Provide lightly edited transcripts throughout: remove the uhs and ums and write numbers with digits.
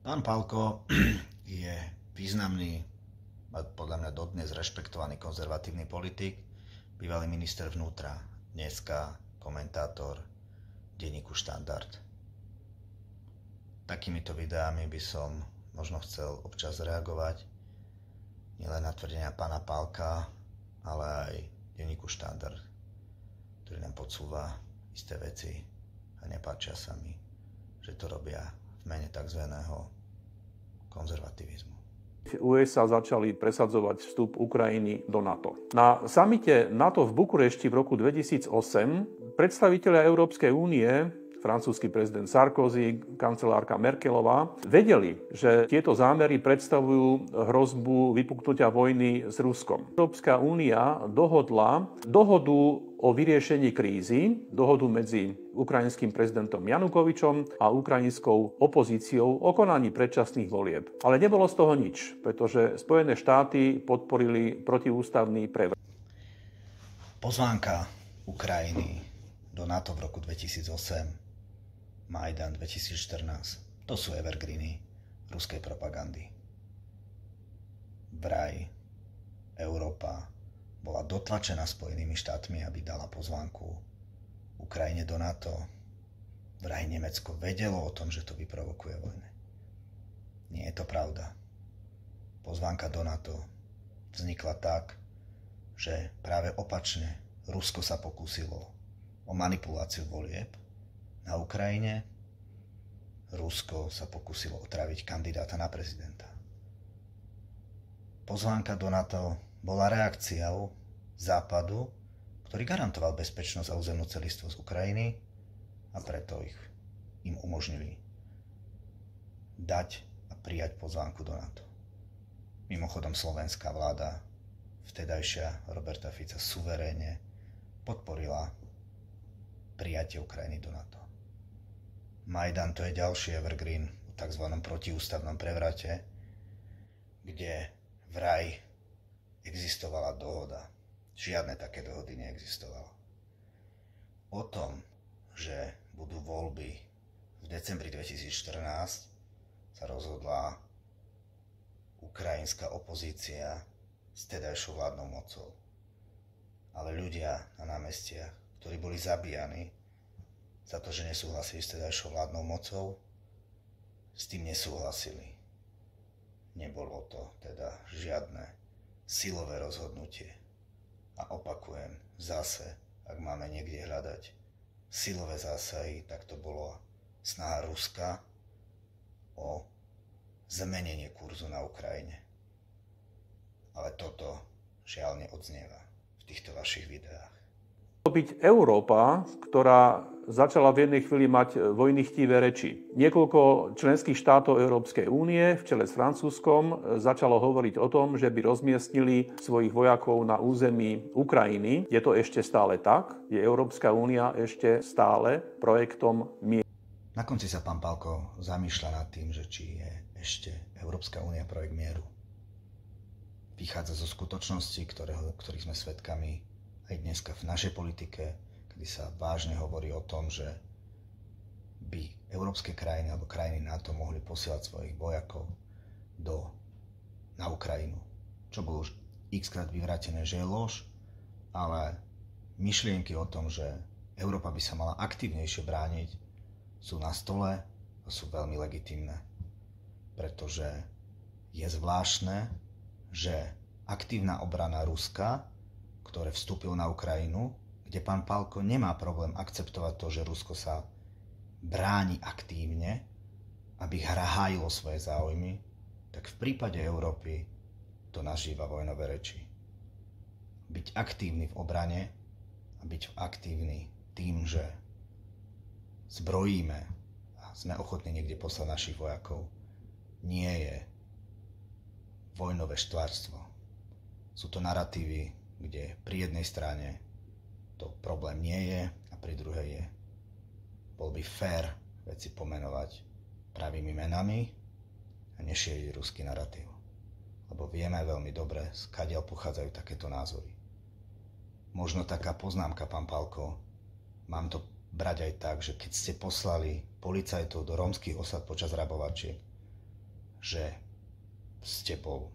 Pán Pálko je významný, podľa mňa dodnes rešpektovaný konzervatívny politik, bývalý minister vnútra, dneska komentátor denníku Štandard. Takýmito videami by som možno chcel občas reagovať nielen na tvrdenia pána Pálka, ale aj denníku Štandard, ktorý nám podsúva isté veci a nepáčia sa mi, že to robia v mene tzv. Konzervativizmu. USA začali presadzovať vstup Ukrajiny do NATO. Na samite NATO v Bukurešti v roku 2008 predstavitelia Európskej únie, francúzsky prezident Sarkozy, kancelárka Merkelová, vedeli, že tieto zámery predstavujú hrozbu vypuknutia vojny s Ruskom. Európska únia dohodla dohodu o vyriešení krízy, dohodu medzi ukrajinským prezidentom Janukovičom a ukrajinskou opozíciou o konaní predčasných volieb. Ale nebolo z toho nič, pretože Spojené štáty podporili protiústavný prevrat. Pozvánka Ukrajiny do NATO v roku 2008, Majdan 2014, to sú evergreeny ruskej propagandy. Vraj Európa bola dotlačená Spojenými štátmi, aby dala pozvánku Ukrajine do NATO. Vraj Nemecko vedelo o tom, že to vyprovokuje vojnu. Nie je to pravda. Pozvánka do NATO vznikla tak, že práve opačne Rusko sa pokúsilo o manipuláciu volieb na Ukrajine. Rusko sa pokúsilo otráviť kandidáta na prezidenta. Pozvánka do NATO bola reakciou Západu, ktorý garantoval bezpečnosť a územnú celistvosť Ukrajiny a preto im umožnili dať a prijať pozvánku do NATO. Mimochodom slovenská vláda, vtedajšia Roberta Fica, suverénne podporila prijatie Ukrajiny do NATO. Majdan to je ďalší evergreen o tzv. Protiústavnom prevrate, kde vraj existovala dohoda. Žiadne také dohody neexistovalo. O tom, že budú voľby v decembri 2014, sa rozhodla ukrajinská opozícia s tedajšou vládnou mocou. Ale ľudia na námestiach, ktorí boli zabíjani za to, že nesúhlasili s tedajšou vládnou mocou, s tým nesúhlasili. Nebolo to teda žiadne silové rozhodnutie. A opakujem, zase, ak máme niekde hľadať silové zásahy, tak to bolo snaha Ruska o zmenenie kurzu na Ukrajine. Ale toto žiaľ neodznieva v týchto vašich videách. Byť Európa, ktorá začala v jednej chvíli mať vojnychtivé reči. Niekoľko členských štátov Európskej únie v čele s Francúzskom začalo hovoriť o tom, že by rozmiestnili svojich vojakov na území Ukrajiny. Je to ešte stále tak? Je Európska únia ešte stále projektom mieru? Na konci sa pán Pálko zamýšľa nad tým, že či je ešte Európska únia projekt mieru. Vychádza zo skutočnosti, ktorých sme svedkami aj dneska v našej politike, kedy sa vážne hovorí o tom, že by európske krajiny alebo krajiny NATO mohli posielať svojich vojakov na Ukrajinu. Čo bolo už x-krát vyvrátené, že je lož, ale myšlienky o tom, že Európa by sa mala aktívnejšie brániť, sú na stole a sú veľmi legitímne. Pretože je zvláštne, že aktívna obrana Ruska, ktoré vstúpil na Ukrajinu, kde pán Pálko nemá problém akceptovať to, že Rusko sa bráni aktívne, aby hájilo svoje záujmy, tak v prípade Európy to nazýva vojnové reči. Byť aktívny v obrane a byť aktívny tým, že zbrojíme a sme ochotní niekde poslať našich vojakov, nie je vojnové štvárstvo. Sú to naratívy, kde pri jednej strane to problém nie je a pri druhej je. Bol by fér veci pomenovať pravými menami a nešíriť ruský naratív. Lebo vieme veľmi dobre, skadiaľ pochádzajú takéto názory. Možno taká poznámka, pán Pálko, mám to brať aj tak, že keď ste poslali policajtov do rómskych osad počas rabovačiek, že ste bol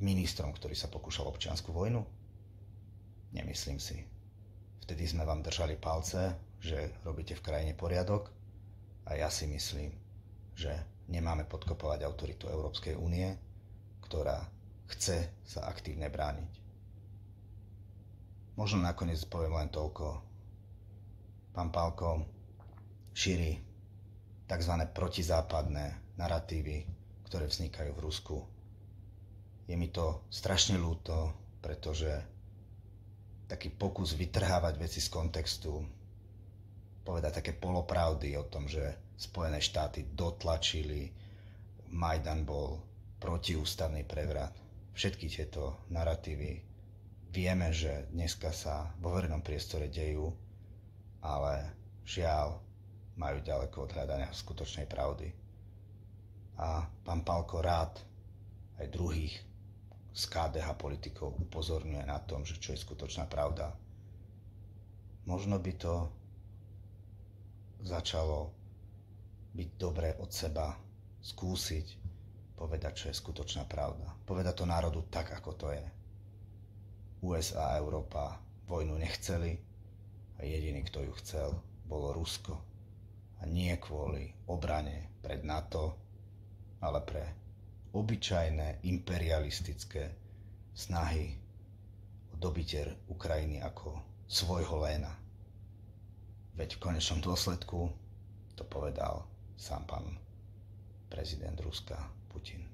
ministrom, ktorý sa pokúšal občiansku vojnu? Nemyslím si. Vtedy sme vám držali palce, že robíte v krajine poriadok a ja si myslím, že nemáme podkopovať autoritu Európskej únie, ktorá chce sa aktívne brániť. Možno nakoniec poviem len toľko. Pán Pálko šíri tzv. Protizápadné naratívy, ktoré vznikajú v Rusku. Je mi to strašne ľúto, pretože taký pokus vytrhávať veci z kontextu, povedať také polopravdy o tom, že Spojené štáty dotlačili, Majdan bol protiústavný prevrat. Všetky tieto naratívy vieme, že dneska sa vo verejnom priestore dejú, ale žiaľ majú ďaleko od hľadania skutočnej pravdy. A pán Pálko rád aj druhých z KDH politikov upozorňuje na tom, že čo je skutočná pravda. Možno by to začalo byť dobré od seba skúsiť povedať, čo je skutočná pravda. Povedať to národu tak, ako to je. USA a Európa vojnu nechceli a jediný, kto ju chcel, bolo Rusko. A nie kvôli obrane pred NATO, ale pre obyčajné imperialistické snahy o dobitie Ukrajiny ako svojho léna. Veď v konečnom dôsledku to povedal sám pán prezident Ruska Putin.